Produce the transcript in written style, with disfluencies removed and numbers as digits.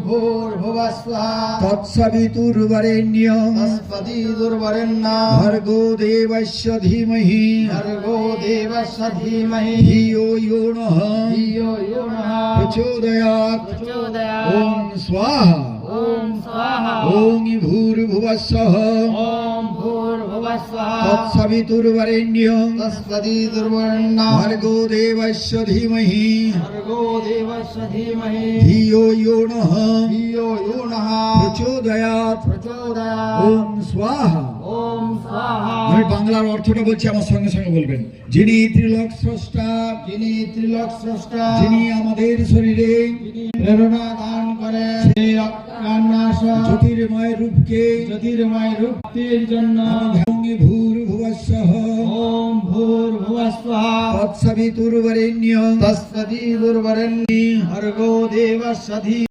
भूर्भुवः स्वः तत्सवितुर्वरेण्यं तत्सवितुर्वरेण्यं भर्गो देवस्य धीमहि भर्गो देवस्य धीमहि धियो यो नः धियो यो नः प्रचोदयात् प्रचोदयात् ॐ स्वाहा ॐ स्वाहा ॐ भूर्भुवः स्वः ॐ भूर्भुवः स्वः तत्सवितुर्वरेण्यं तत्सवितुर्वरेण्यं भर्गो देवस्य धीमहि भर्गो देवस्य धीमहि धियो यो नः धियो यो नः प्रचोदयात् प्रचोदयात् ॐ स्वाहा ॐ स्वाहा আমি বাংলার অর্থটা বলছি আমার সঙ্গে সঙ্গে বলবেন যিনি ত্রিলোক স্রষ্টা যিনি ত্রিলোক স্রষ্টা যিনি আমাদের শরীরে প্রেরণা দান করে সেই অজ্ঞানাশয় জ্যোতির্ময় রূপকে জ্যোতির্ময় রূপটির জন্য ভূর্ভুবঃ স্বঃ ওম ভূর্ভুবঃ স্বঃ তৎসবিতুর্বরেণ্যং তৎসবিতুর্বরেণ্যং ভর্গো দেবस्य